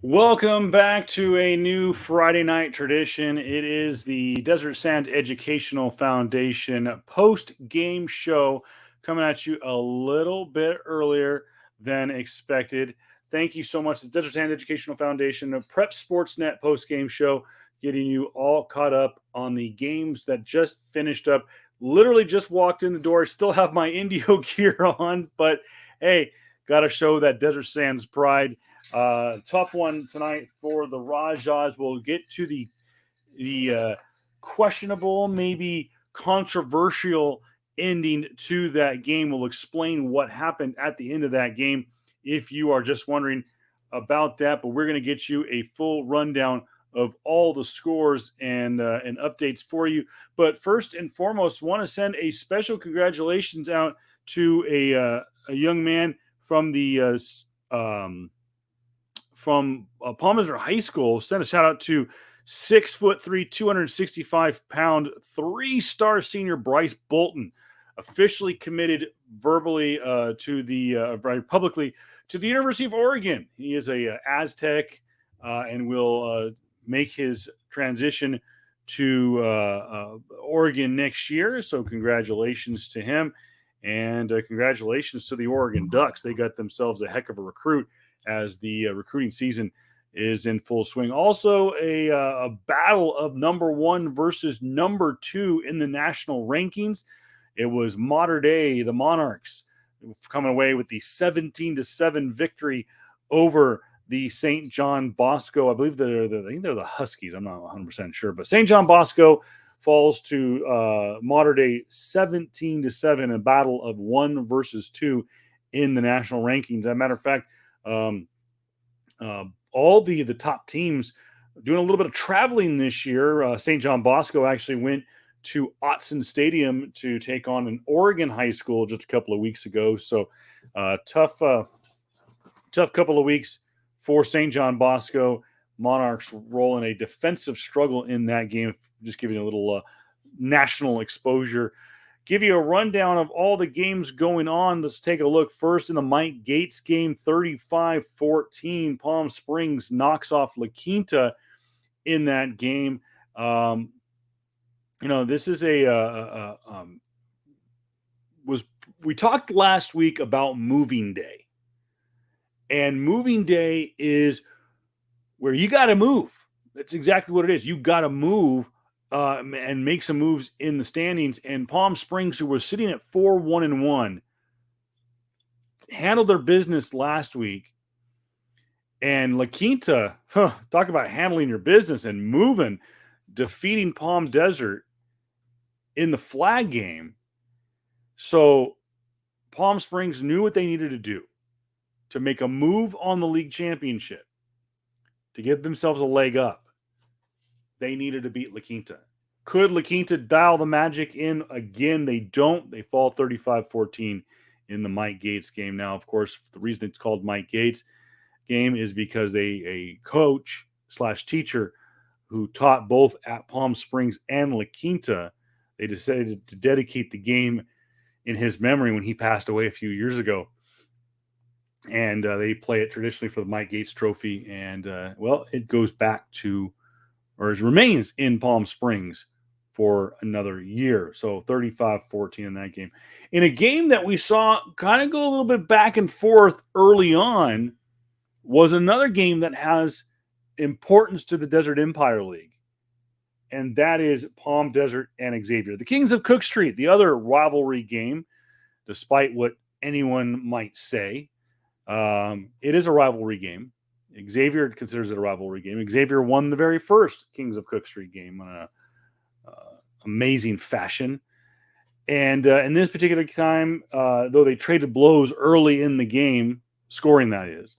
Welcome back to a new Friday night tradition. It is the Desert Sands Educational Foundation post-game show coming at you a little bit earlier than expected. Thank you so much. The Desert Sands Educational Foundation, the Prep Sportsnet post-game show, getting you all caught up on the games that just finished up. Literally just walked in the door. Still have my Indio gear on, but hey, got to show that Desert Sands pride. Tough one tonight for the Rajas. We'll get to the questionable, maybe controversial ending to that game. We'll explain what happened at the end of that game if you are just wondering about that. But we're going to get you a full rundown of all the scores and updates for you. But first and foremost, want to send a special congratulations out to a young man from the Palm Desert High School. Send a shout out to 6'3", 265-pound, 3-star senior Bryce Bolton, officially committed verbally publicly to the University of Oregon. He is a Aztec and will make his transition to Oregon next year. So congratulations to him, and congratulations to the Oregon Ducks. They got themselves a heck of a recruit as the recruiting season is in full swing. Also, a battle of number 1 versus number 2 in the national rankings. It was Mater Dei, the Monarchs, coming away with the 17-7 victory over the St. John Bosco. I believe they're the Huskies. I'm not 100% sure, but St. John Bosco falls to Mater Dei 17-7 in a battle of 1 versus 2 in the national rankings. As a matter of fact, all the top teams doing a little bit of traveling this year. St. John Bosco actually went to Autzen Stadium to take on an Oregon high school just a couple of weeks ago. So tough couple of weeks for St. John Bosco. Monarchs rolling a defensive struggle in that game. Just giving you a little national exposure. Give you a rundown of all the games going on. Let's take a look first in the Mike Gates game. 35-14. Palm Springs knocks off La in that game. This is we talked last week about moving day. And moving day is where you got to move. That's exactly what it is. You got to move and make some moves in the standings. And Palm Springs, who was sitting at 4-1-1, handled their business last week. And La Quinta, talk about handling your business and moving, defeating Palm Desert in the flag game. So Palm Springs knew what they needed to do to make a move on the league championship, to give themselves a leg up. They needed to beat La Quinta. Could La Quinta dial the magic in again? They don't. They fall 35-14 in the Mike Gates game. Now, of course, the reason it's called Mike Gates game is because a coach / teacher who taught both at Palm Springs and La Quinta, they decided to dedicate the game in his memory when he passed away a few years ago. And they play it traditionally for the Mike Gates Trophy. And, it goes back to, or it remains in Palm Springs for another year. So 35-14 in that game. In a game that we saw kind of go a little bit back and forth early on was another game that has importance to the Desert Empire League. And that is Palm Desert and Xavier. The Kings of Cook Street, the other rivalry game, despite what anyone might say. It is a rivalry game. Xavier considers it a rivalry game. Xavier won the very first Kings of Cook Street game in an amazing fashion. And in this particular time, though they traded blows early in the game, scoring that is,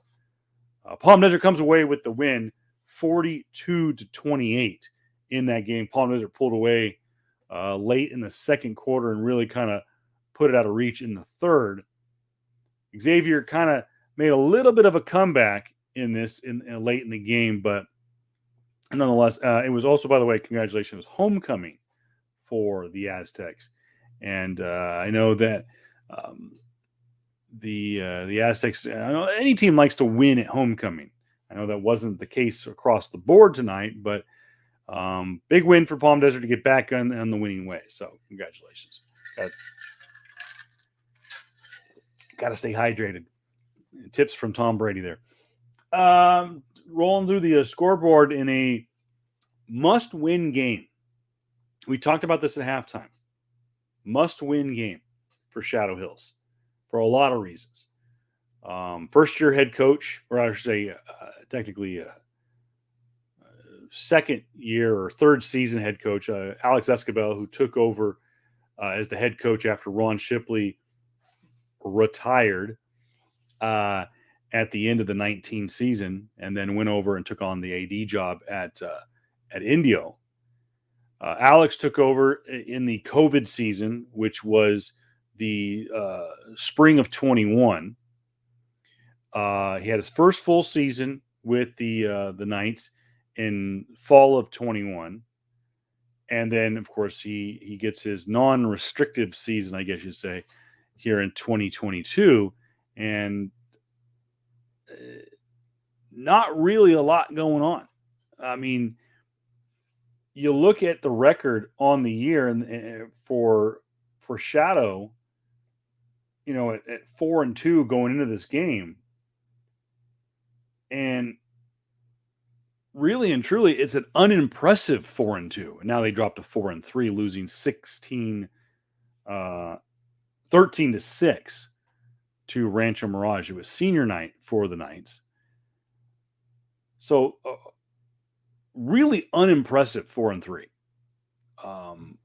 Palm Desert comes away with the win, 42-28 in that game. Palm Desert pulled away late in the second quarter and really kind of put it out of reach in the third. Xavier kind of made a little bit of a comeback in this late in the game, but nonetheless, it was also, by the way, congratulations, homecoming for the Aztecs. And I know that the Aztecs, I know any team likes to win at homecoming. I know that wasn't the case across the board tonight, but big win for Palm Desert to get back on the winning way. So congratulations. Got to stay hydrated. Tips from Tom Brady there. Rolling through the scoreboard in a must-win game. We talked about this at halftime. Must-win game for Shadow Hills for a lot of reasons. First-year head coach, or I should say technically second year or third season head coach, Alex Escobar, who took over as the head coach after Ron Shipley retired at the end of the 19 season, and then went over and took on the AD job at Indio. Alex took over in the COVID season, which was the spring of 21. He had his first full season with the Knights in fall of 21. And then, of course, he gets his non-restrictive season, I guess you'd say, here in 2022. And not really a lot going on. I mean, you look at the record on the year and for Shadow, you know, at 4-2 going into this game. And really and truly, it's an unimpressive 4-2. And now they dropped to 4-3, losing 13-6 to Rancho Mirage. It was senior night for the Knights. So really unimpressive 4-3.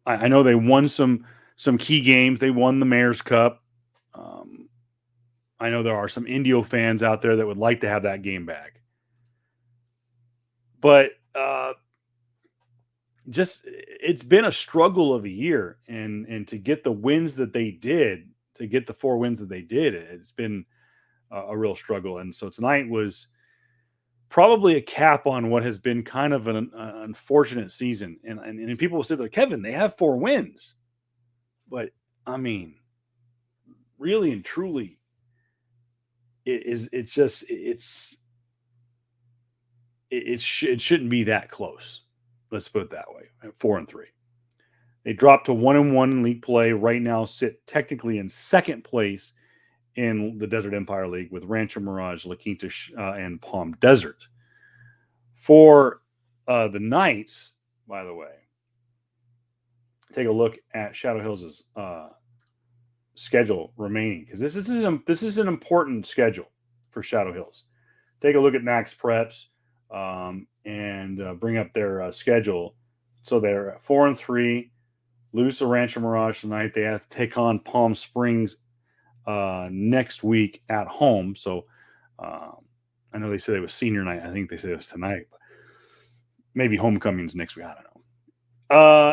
I know they won some key games. They won the Mayor's Cup. I know there are some Indio fans out there that would like to have that game back. But just it's been a struggle of a year, and to get the wins that they did, to get the 4 wins that they did, it's been a real struggle. And so tonight was probably a cap on what has been kind of an unfortunate season. And people will say, like, Kevin, they have 4 wins. But, I mean, really and truly, it shouldn't be that close. Let's put it that way. At 4-3. They dropped to 1-1 in league play. Right now sit technically in second place in the Desert Empire League with Rancho Mirage, La Quinta, and Palm Desert. For the Knights, by the way, take a look at Shadow Hills' schedule remaining, because this is an important schedule for Shadow Hills. Take a look at Max Preps and bring up their schedule. So they're at 4-3, lose to Rancho Mirage tonight. They have to take on Palm Springs next week at home. So I know they said it was senior night. I think they said it was tonight, but maybe homecoming's next week. I don't know.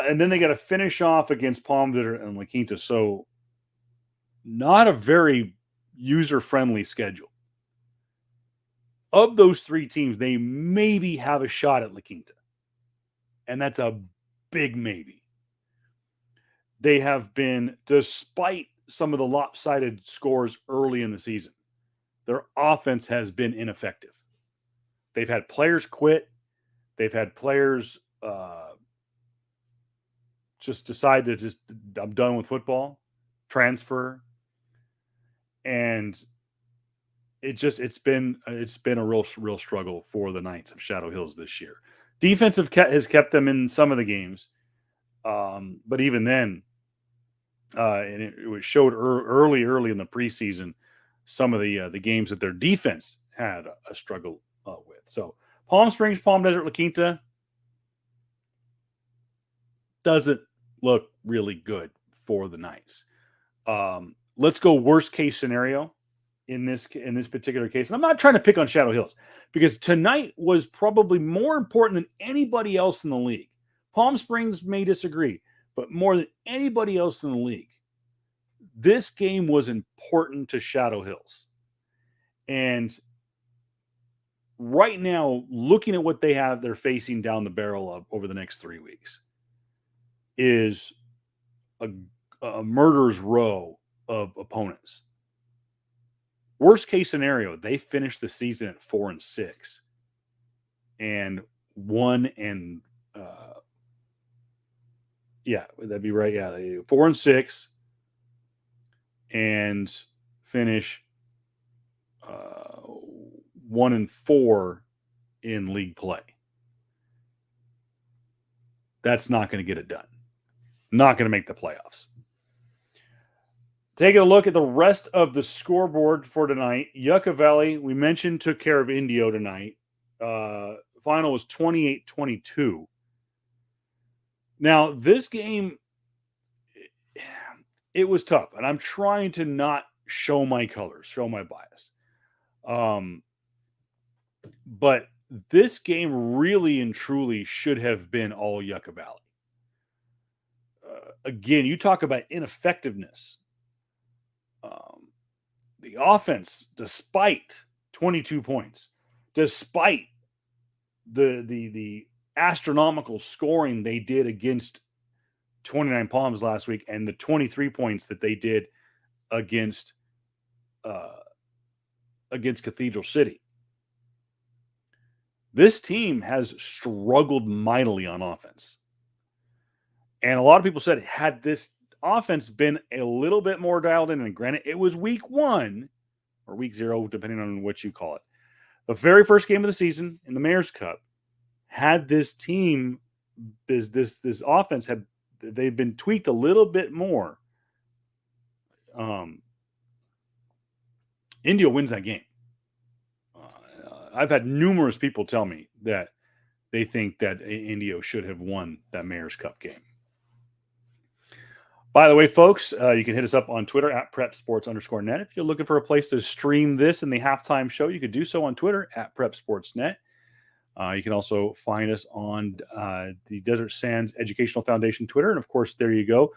And then they got to finish off against Palm Desert and La Quinta. So not a very user-friendly schedule. Of those 3 teams, they maybe have a shot at La Quinta. And that's a big maybe. They have been, despite some of the lopsided scores early in the season, their offense has been ineffective. They've had players quit. They've had players just decide to I'm done with football, transfer. And it's been a real struggle for the Knights of Shadow Hills this year. Defensive has kept them in some of the games, but even then, and it showed early in the preseason some of the games that their defense had a struggle with. So Palm Springs, Palm Desert, La Quinta doesn't look really good for the Knights. Let's go worst case scenario in this particular case. And I'm not trying to pick on Shadow Hills, because tonight was probably more important than anybody else in the league. Palm Springs may disagree, but more than anybody else in the league, this game was important to Shadow Hills. And right now, looking at what they're facing down the barrel of over the next 3 weeks is a murderer's row of opponents. Worst case scenario, they finish the season at 4-6. and 1 and yeah, would that be right? Yeah, 4 and 6, and finish 1 and 4 in league play. That's not going to get it done. Not going to make the playoffs. Taking a look at the rest of the scoreboard for tonight, Yucca Valley, we mentioned, took care of Indio tonight. Final was 28-22. Now, this game, it was tough, and I'm trying to not show my colors, show my bias. But this game really and truly should have been all Yucca Valley. Again, you talk about ineffectiveness. The offense, despite 22 points, despite the astronomical scoring they did against 29 Palms last week, and the 23 points that they did against Cathedral City, this team has struggled mightily on offense. And a lot of people said, had this offense been a little bit more dialed in, and granted, it was week 1 or week 0, depending on what you call it, the very first game of the season in the Mayor's Cup, had this team, this offense, had they've been tweaked a little bit more, Indio wins that game. I've had numerous people tell me that they think that Indio should have won that Mayor's Cup game. By the way, folks, you can hit us up on Twitter at PrepSports_net. If you're looking for a place to stream this in the halftime show, you could do so on Twitter at PrepSportsNet. You can also find us on the Desert Sands Educational Foundation Twitter. And, of course, there you go.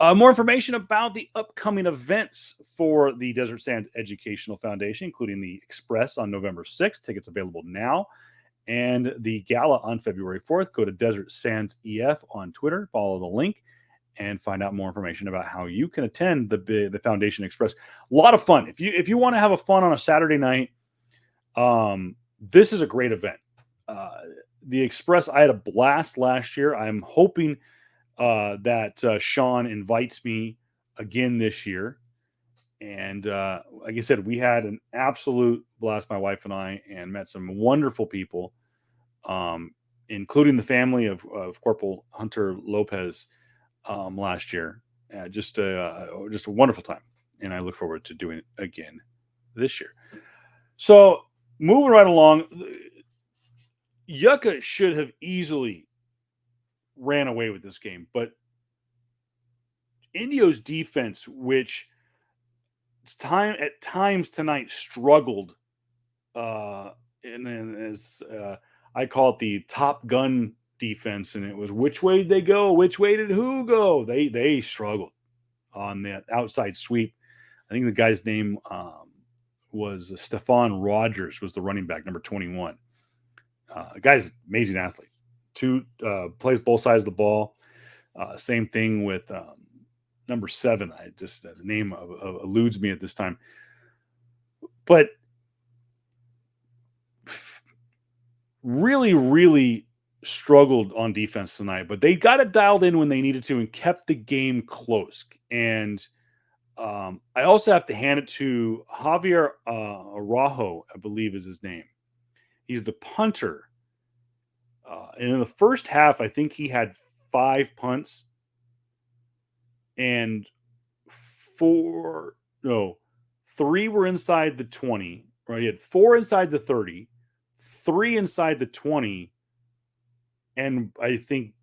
More information about the upcoming events for the Desert Sands Educational Foundation, including the Express on November 6th. Tickets available now. And the Gala on February 4th. Go to Desert Sands EF on Twitter. Follow the link and find out more information about how you can attend the Foundation Express. A lot of fun. If you want to have a fun on a Saturday night, this is a great event. The Express, I had a blast last year. I'm hoping that Sean invites me again this year. And like I said, we had an absolute blast, my wife and I, and met some wonderful people, including the family of Corporal Hunter Lopez last year. Just a wonderful time. And I look forward to doing it again this year. So moving right along, Yucca should have easily ran away with this game, but Indio's defense, which at times tonight struggled, and as I call it, the Top Gun defense, and it was which way did they go, which way did who go? They struggled on that outside sweep. I think the guy's name was Stephon Rogers, was the running back, number 21. The guy's an amazing athlete. Plays both sides of the ball. Same thing with number 7. I just the name eludes me at this time. But really, really struggled on defense tonight. But they got it dialed in when they needed to and kept the game close. And I also have to hand it to Javier Araujo, I believe is his name. He's the punter. And in the first half, I think he had 5 punts and 3 were inside the 20, right? He had 4 inside the 30, 3 inside the 20, and I think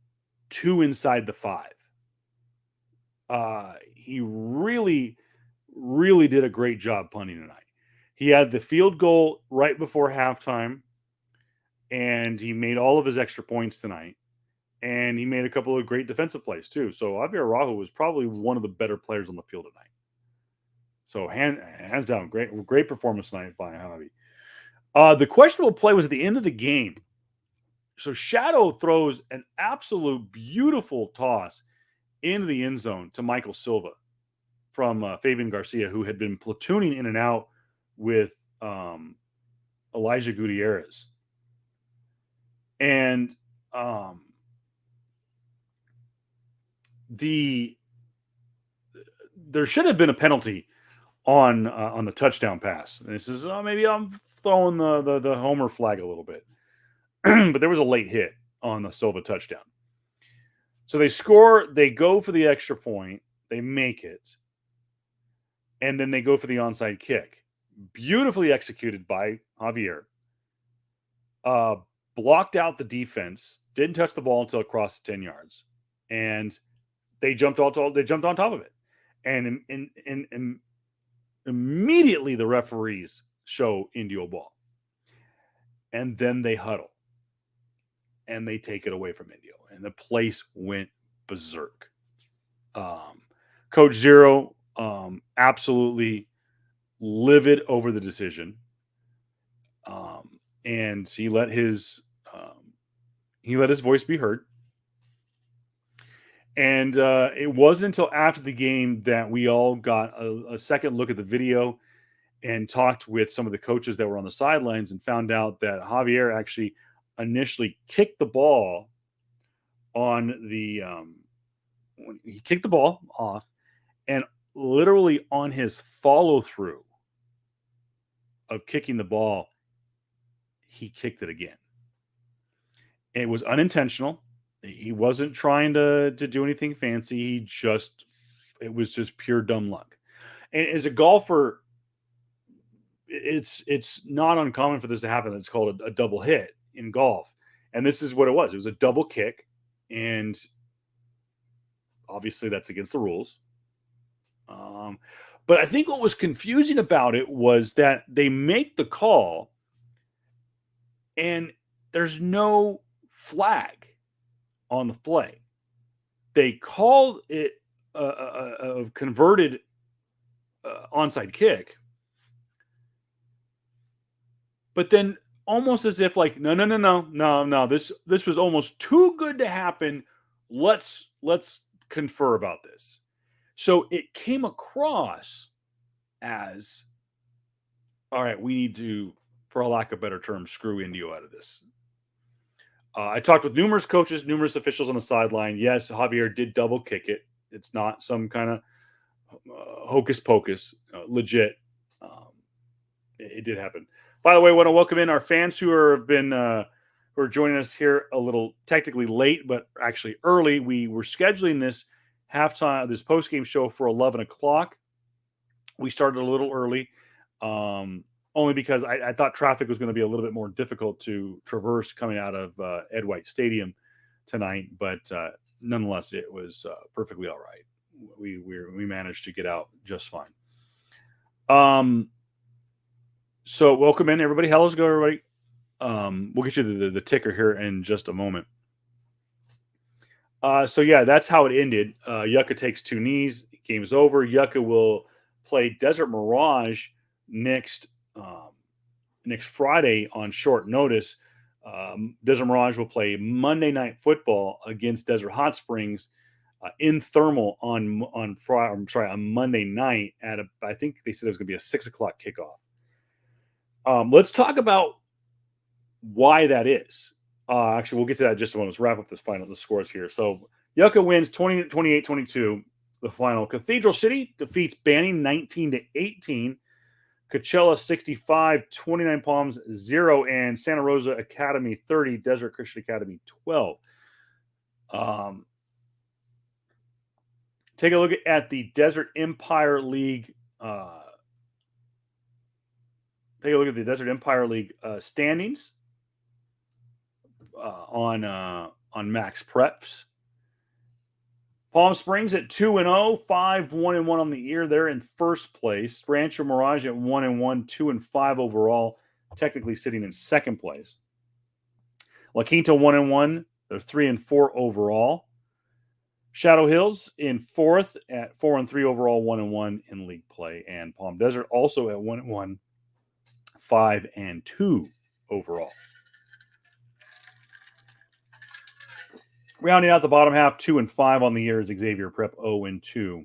2 inside the 5. He really, really did a great job punting tonight. He had the field goal right before halftime, and he made all of his extra points tonight. And he made a couple of great defensive plays too. So Javier Araujo was probably one of the better players on the field tonight. So hands down, great performance tonight by Javi. The questionable play was at the end of the game. So Shadow throws an absolute beautiful toss into the end zone to Michael Silva from Fabian Garcia, who had been platooning in and out with Elijah Gutierrez. And there should have been a penalty on the touchdown pass. And this is maybe I'm throwing the homer flag a little bit, but there was a late hit on the Silva touchdown. So they score, they go for the extra point, they make it, and then they go for the onside kick. Beautifully executed by Javier. Blocked out the defense, didn't touch the ball until it crossed the 10 yards, and they jumped on top of it. And immediately the referees show Indio ball. And then they huddle. And they take it away from Indio. And the place went berserk. Coach Zero, absolutely livid over the decision. And he let his voice be heard. And it wasn't until after the game that we all got a second look at the video and talked with some of the coaches that were on the sidelines and found out that Javier actually initially kicked the ball on the he kicked the ball off, and literally on his follow through of kicking the ball, he kicked it again. It was unintentional. He wasn't trying to do anything fancy. It was just pure dumb luck. And as a golfer, it's not uncommon for this to happen. It's called a double hit in golf. And this is what it was. It was a double kick. And obviously that's against the rules. But I think what was confusing about it was that they make the call and there's no flag on the play. They call it a converted onside kick. But then almost as if like, no, this was almost too good to happen. Let's confer about this. So it came across as, all right, we need to, for a lack of a better term, screw Indio out of this. I talked with numerous coaches, numerous officials on the sideline. Yes, Javier did double kick it. It's not some kind of hocus pocus, legit. It did happen. By the way, I want to welcome in our fans who are joining us here a little technically late, but actually early. We were scheduling this post-game show for 11 o'clock. We started a little early, only because I thought traffic was going to be a little bit more difficult to traverse coming out of Ed White Stadium tonight. But nonetheless, it was perfectly all right. We managed to get out just fine. So welcome in, everybody. Hello's go, everybody. We'll get you the ticker here in just a moment. So yeah, that's how it ended. Yucca takes 2 knees. Game is over. Yucca will play Desert Mirage next Friday on short notice. Desert Mirage will play Monday Night Football against Desert Hot Springs in Thermal on Monday night I think they said it was going to be a 6 o'clock kickoff. Let's talk about why that is. Actually, we'll get to that in just a moment. Let's wrap up the scores here. So Yucca wins 28-22. The final. Cathedral City defeats Banning 19-18. Coachella 65, 29 Palms 0, and Santa Rosa Academy 30, Desert Christian Academy 12. Take a look at the Desert Empire League. Take a look at the Desert Empire League standings on Max Preps. Palm Springs at 2-0, 5-1-1 on the year. They're in first place. Rancho Mirage at 1-1, 2-5 overall, technically sitting in second place. La Quinta 1-1, they're 3-4 overall. Shadow Hills in fourth at 4-3 overall, 1-1 in league play, and Palm Desert also at 1-1, 5-2 overall. Rounding out the bottom half, 2-5 on the year is Xavier Prep, 0-2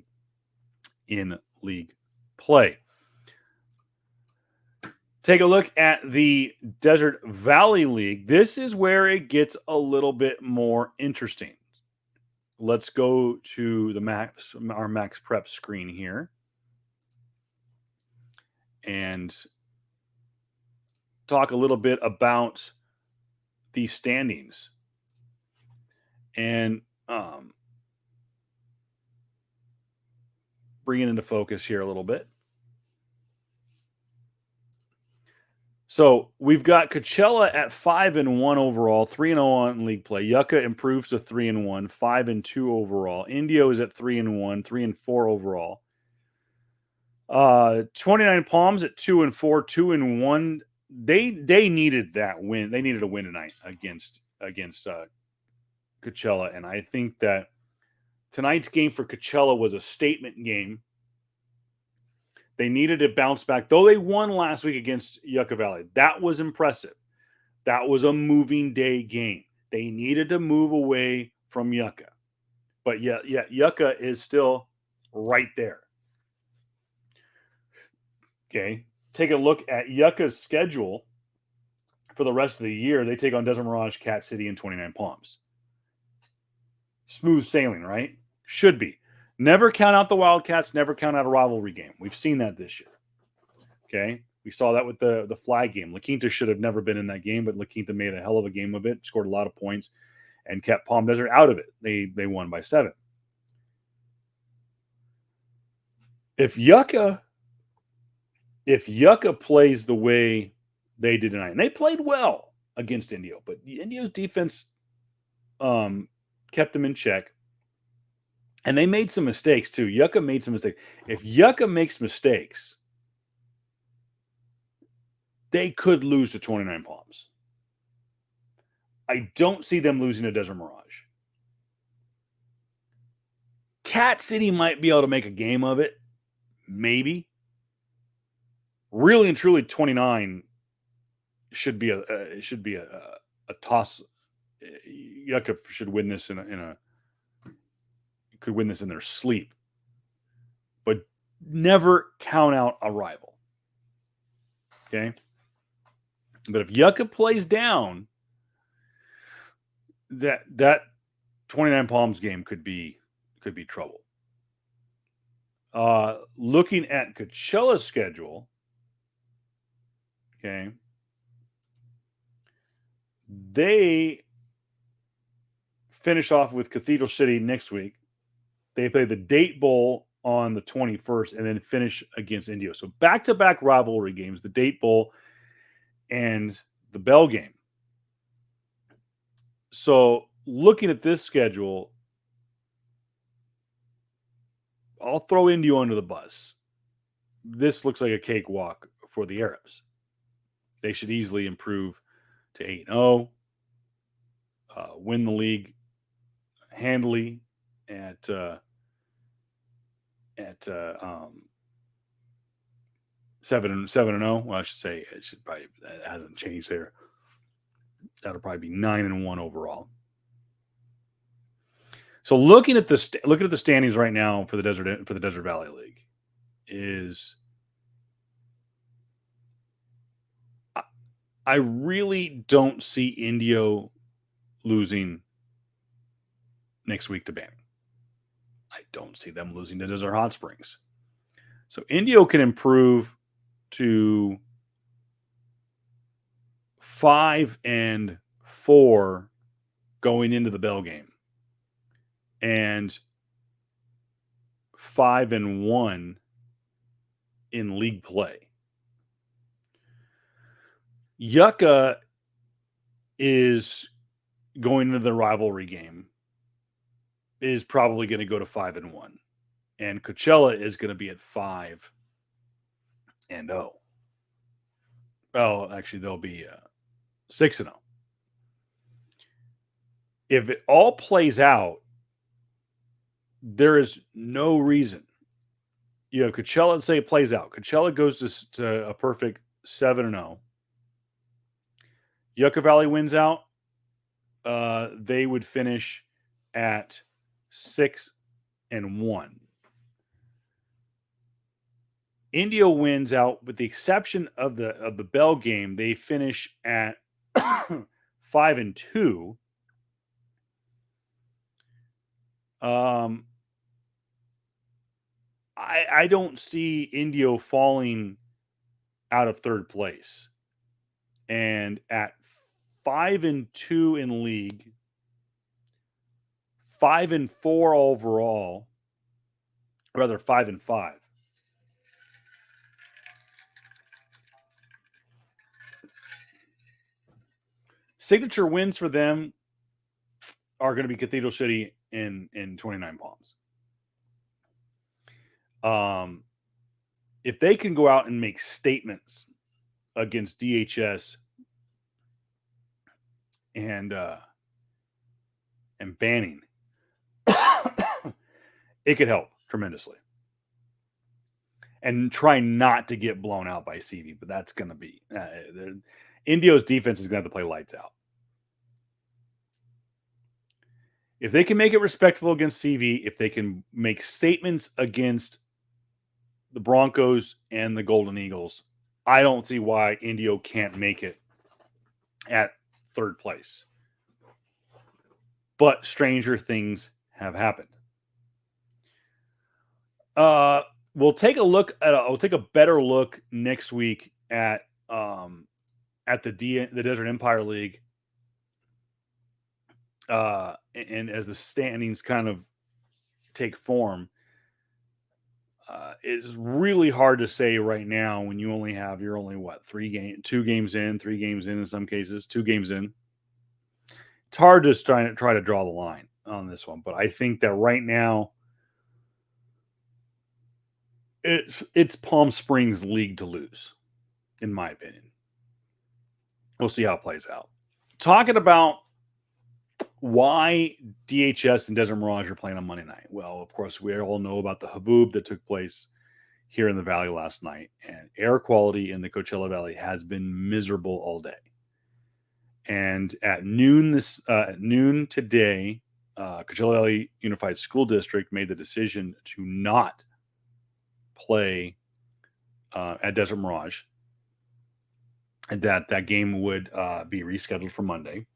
in league play. Take a look at the Desert Valley League. This is where it gets a little bit more interesting. Let's go to our Max Prep screen here, and talk a little bit about the standings. And bring it into focus here a little bit. So we've got Coachella at 5-1 overall, 3-0 on league play. Yucca improves to 3-1, 5-2 overall. Indio is at 3-1, 3-4 overall. 29 Palms at 2-4, 2-1. They needed that win. They needed a win tonight against Coachella, and I think that tonight's game for Coachella was a statement game. They needed to bounce back, though they won last week against Yucca Valley. That was impressive. That was a moving day game. They needed to move away from Yucca, but Yucca is still right there. Okay, take a look at Yucca's schedule for the rest of the year. They take on Desert Mirage, Cat City, and 29 Palms. Smooth sailing, right? Should be. Never count out the Wildcats. Never count out a rivalry game. We've seen that this year. Okay, we saw that with the flag game. La Quinta should have never been in that game, but La Quinta made a hell of a game of it, scored a lot of points, and kept Palm Desert out of it. They won by 7. If Yucca plays the way they did tonight, and they played well against Indio, but Indio's defense kept them in check. And they made some mistakes too. Yucca made some mistakes. If Yucca makes mistakes, they could lose to 29 Palms. I don't see them losing to Desert Mirage. Cat City might be able to make a game of it. Maybe. Really and truly, 29 should be a toss. Yucca should win this could win this in their sleep, but never count out a rival. Okay, but if Yucca plays down, that 29 Palms game could be trouble. Looking at Coachella's schedule, okay, they finish off with Cathedral City next week. They play the Date Bowl on the 21st and then finish against Indio. So back-to-back rivalry games, the Date Bowl and the Bell game. So looking at this schedule, I'll throw Indio under the bus. This looks like a cakewalk for the Arabs. They should easily improve to 8-0, win the league handily at 7-0. Well, I should say it hasn't changed there. That'll probably be 9-1 overall. So looking at the standings right now for the Desert Valley League is, I really don't see Indio losing next week to Banning. I don't see them losing to Desert Hot Springs. So Indio can improve to 5-4 going into the Bell game, and 5-1 in league play. Yucca is going into the rivalry game, is probably going to go to 5-1, and Coachella is going to be at 5-0. Oh, actually, they'll be 6-0. If it all plays out, there is no reason. You know, Coachella, let's say it plays out. Coachella goes to a perfect 7-0. Yucca Valley wins out. They would finish at 6-1. Indio wins out, with the exception of the Bell game. They finish at 5-2. I don't see Indio falling out of third place, and at 5-2 in league, 5-4 overall, rather 5-5. Signature wins for them are going to be Cathedral City in 29 Palms. If they can go out and make statements against DHS and banning, it could help tremendously. And try not to get blown out by CV, but that's going to be Indio's defense is going to have to play lights out. If they can make it respectful against CV, if they can make statements against the Broncos and the Golden Eagles, I don't see why Indio can't make it at third place. But stranger things have happened. We'll take a look at. We'll take a better look next week at the Desert Empire League, and as the standings kind of take form. It's really hard to say right now when you're only what, 2 games in, 3 games in some cases, 2 games in. It's hard to try to draw the line on this one, but I think that right now it's Palm Springs League to lose, in my opinion. We'll see how it plays out. Talking about why DHS and Desert Mirage are playing on Monday night. Well, of course, we all know about the haboob that took place here in the Valley last night, and air quality in the Coachella Valley has been miserable all day. And at noon today, Coachella Valley Unified School District made the decision to not play at Desert Mirage, and that game would be rescheduled for Monday.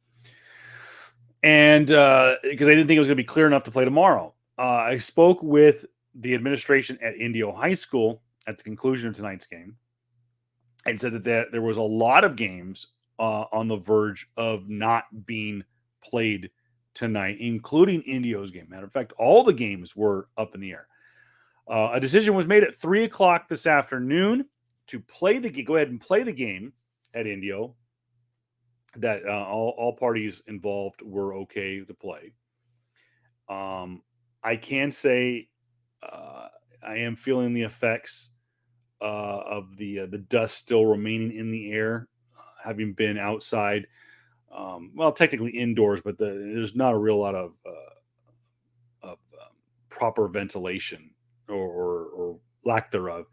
And because they didn't think it was going to be clear enough to play tomorrow. I spoke with the administration at Indio High School at the conclusion of tonight's game and said that there was a lot of games on the verge of not being played tonight, including Indio's game. Matter of fact, all the games were up in the air. A decision was made at 3 o'clock this afternoon to go ahead and play the game at Indio. That all parties involved were okay to play. I can say I am feeling the effects of the dust still remaining in the air, having been outside. Well, technically indoors, but there's not a real lot of proper ventilation or lack thereof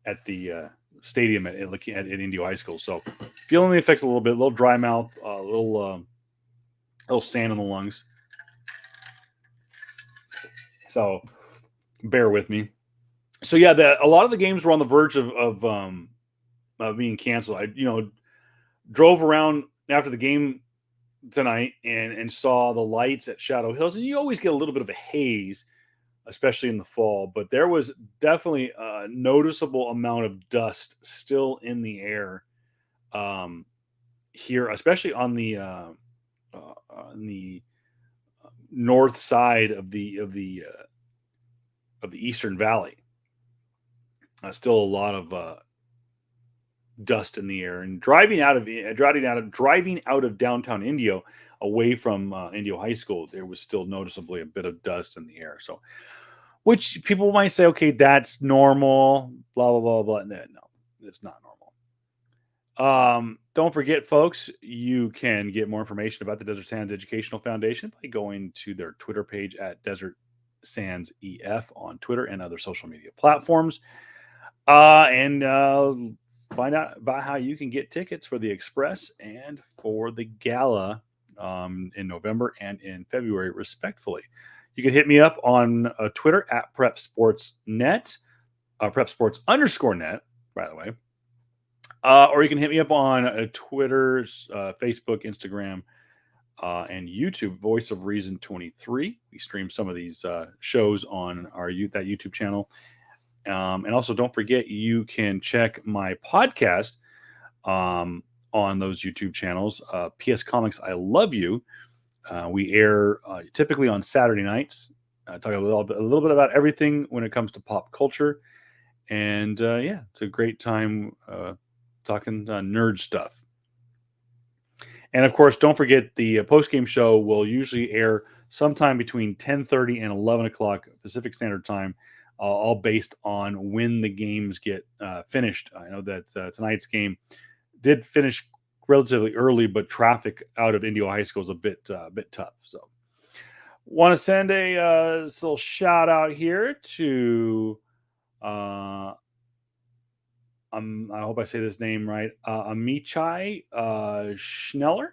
at the stadium at Indio High School. So feeling the effects a little bit, a little dry mouth, a little sand in the lungs. So bear with me. So yeah, a lot of the games were on the verge of being canceled. I drove around after the game tonight and saw the lights at Shadow Hills, and you always get a little bit of a haze, especially in the fall, but there was definitely a noticeable amount of dust still in the air here, especially on the north side of the Eastern Valley. Still a lot of dust in the air, and driving out of downtown Indio away from Indio High School, there was still noticeably a bit of dust in the air. So, which people might say, okay, that's normal, blah, blah, blah, blah. No, it's not normal. Don't forget, folks, you can get more information about the Desert Sands Educational Foundation by going to their Twitter page at Desert Sands EF on Twitter and other social media platforms. And find out about how you can get tickets for the Express and for the Gala in November and in February, respectively. You can hit me up on Twitter at PrepSportsNet. prepsports_net, by the way. Or you can hit me up on Twitter, Facebook, Instagram, and YouTube, Voice of Reason 23. We stream some of these shows on that YouTube channel. And also, don't forget, you can check my podcast on those YouTube channels. PS Comics, I Love You. We air typically on Saturday nights. Talk a little bit about everything when it comes to pop culture. And yeah, it's a great time talking nerd stuff. And of course, don't forget the post-game show will usually air sometime between 10:30 and 11 o'clock Pacific Standard Time, all based on when the games get finished. I know that tonight's game did finish relatively early, but traffic out of Indio High School is a bit tough. So, want to send a little shout out here to I hope I say this name right, Amichai Schneller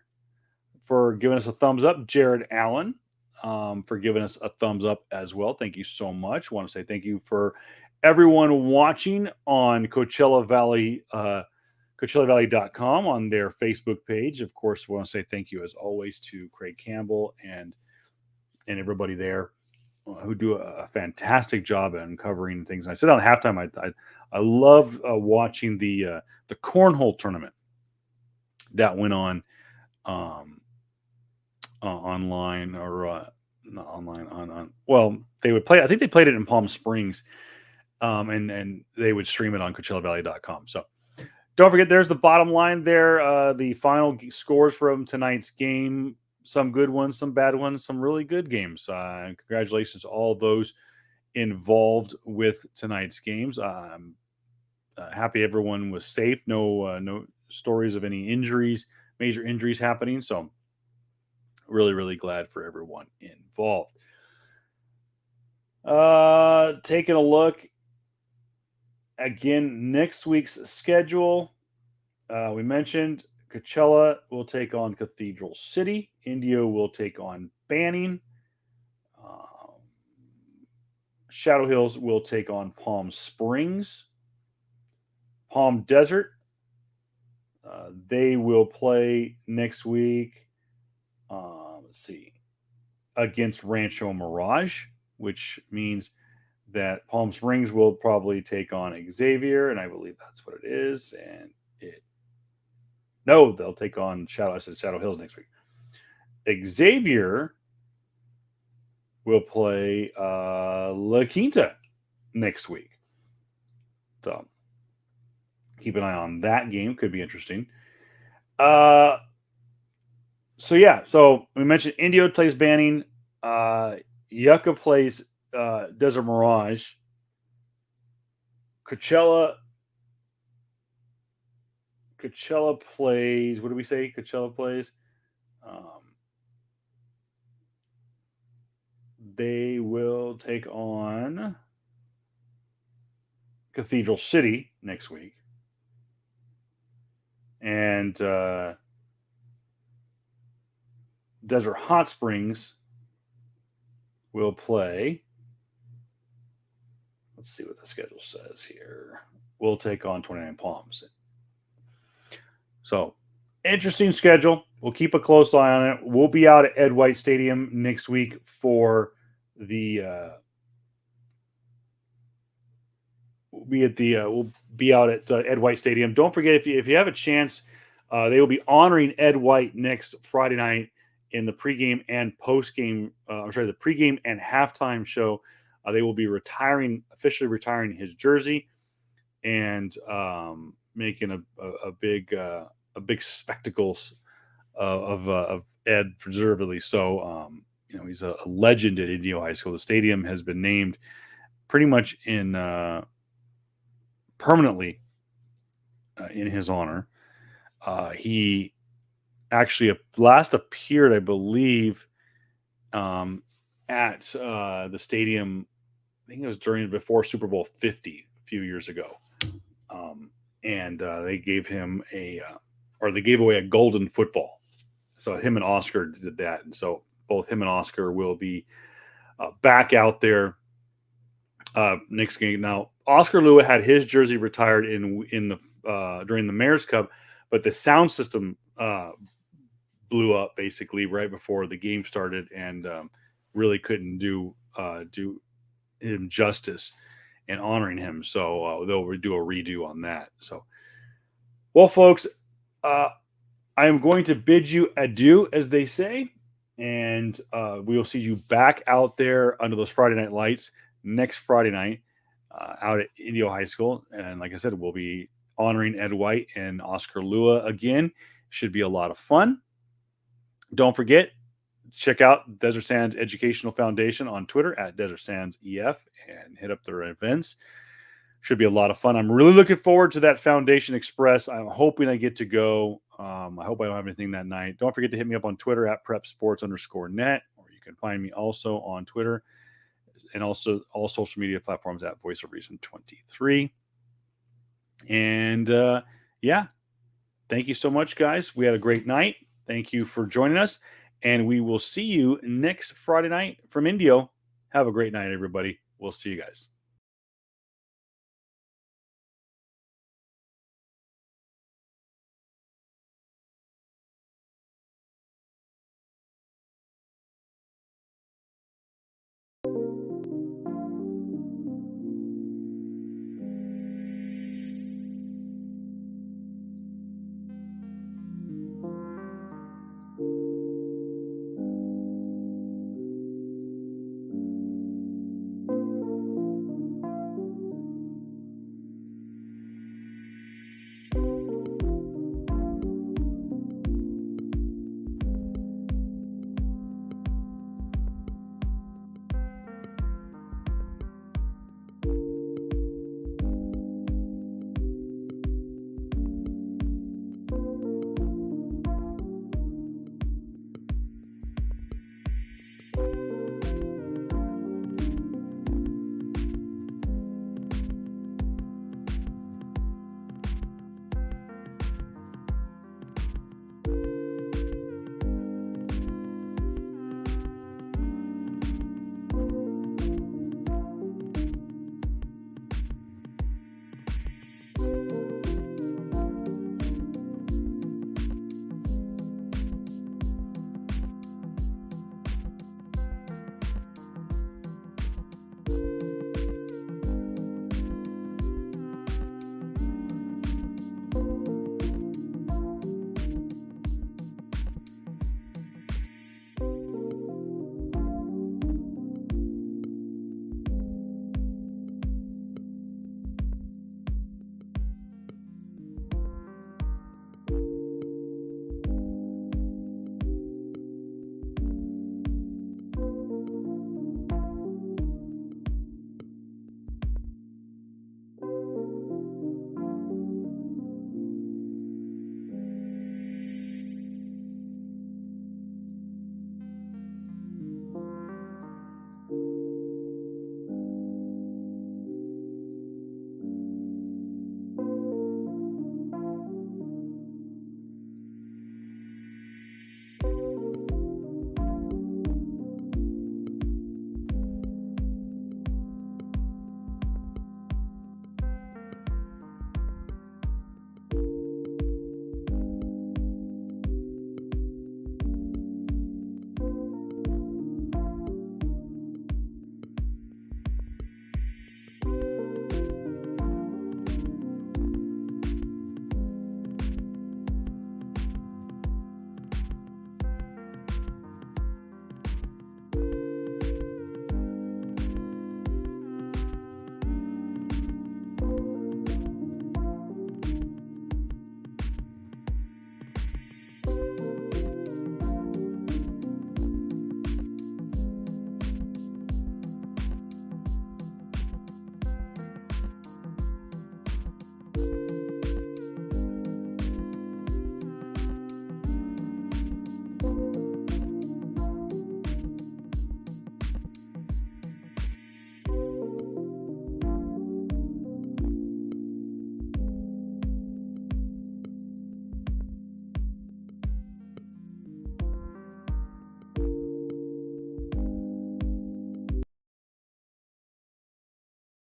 for giving us a thumbs up. Jared Allen for giving us a thumbs up as well. Thank you so much. Want to say thank you for everyone watching on Coachella Valley, CoachellaValley.com on their Facebook page. Of course, we want to say thank you as always to Craig Campbell and everybody there who do a fantastic job at uncovering things. And I said on halftime, I love watching the cornhole tournament that went on online or not online on well, they would play. I think they played it in Palm Springs, and they would stream it on CoachellaValley.com. So don't forget, there's the bottom line there. The final scores from tonight's game. Some good ones, some bad ones, some really good games. And congratulations to all those involved with tonight's games. I'm happy everyone was safe. No stories of any injuries, major injuries happening. So really, really glad for everyone involved. Taking a look again, next week's schedule. We mentioned Coachella will take on Cathedral City. Indio will take on Banning. Shadow Hills will take on Palm Springs. Palm Desert, they will play next week. Let's see, against Rancho Mirage, which means that Palm Springs will probably take on Xavier, and I believe that's what it is. And they'll take on Shadow Hills next week. Xavier will play La Quinta next week. So keep an eye on that game. Could be interesting. So we mentioned Indio plays Banning. Yucca plays Desert Mirage. Coachella plays. What do we say? Coachella plays. They will take on Cathedral City next week. And Desert Hot Springs will play. Let's see what the schedule says here. We'll take on 29 Palms. So, interesting schedule. We'll keep a close eye on it. We'll be out at Ed White Stadium next week for the. We'll be out at Ed White Stadium. Don't forget, if you have a chance, they will be honoring Ed White next Friday night in the pregame and postgame. The pregame and halftime show. They will be officially retiring his jersey, and making a big spectacle of Ed, deservedly so. He's a legend at Indio High School. The stadium has been named pretty much permanently in his honor. He actually last appeared, I believe, at the stadium. I think it was before Super Bowl 50 a few years ago. And they gave him they gave away a golden football. So him and Oscar did that. And so both him and Oscar will be back out there next game. Now, Oscar Lua had his jersey retired in the during the Mayor's Cup, but the sound system blew up basically right before the game started, and really couldn't do him justice in honoring him. So they'll do a redo on that. So, well, folks, I am going to bid you adieu, as they say, and we will see you back out there under those Friday night lights next Friday night out at Indio High School. And like I said, we'll be honoring Ed White and Oscar Lua again. Should be a lot of fun. Don't forget, check out Desert Sands Educational Foundation on Twitter at Desert Sands EF and hit up their events. Should be a lot of fun. I'm really looking forward to that Foundation Express. I'm hoping I get to go. I hope I don't have anything that night. Don't forget to hit me up on Twitter at prepsports_net, or you can find me also on Twitter and also all social media platforms at Voice of Reason 23. And yeah, thank you so much, guys. We had a great night. Thank you for joining us. And we will see you next Friday night from Indio. Have a great night, everybody. We'll see you guys.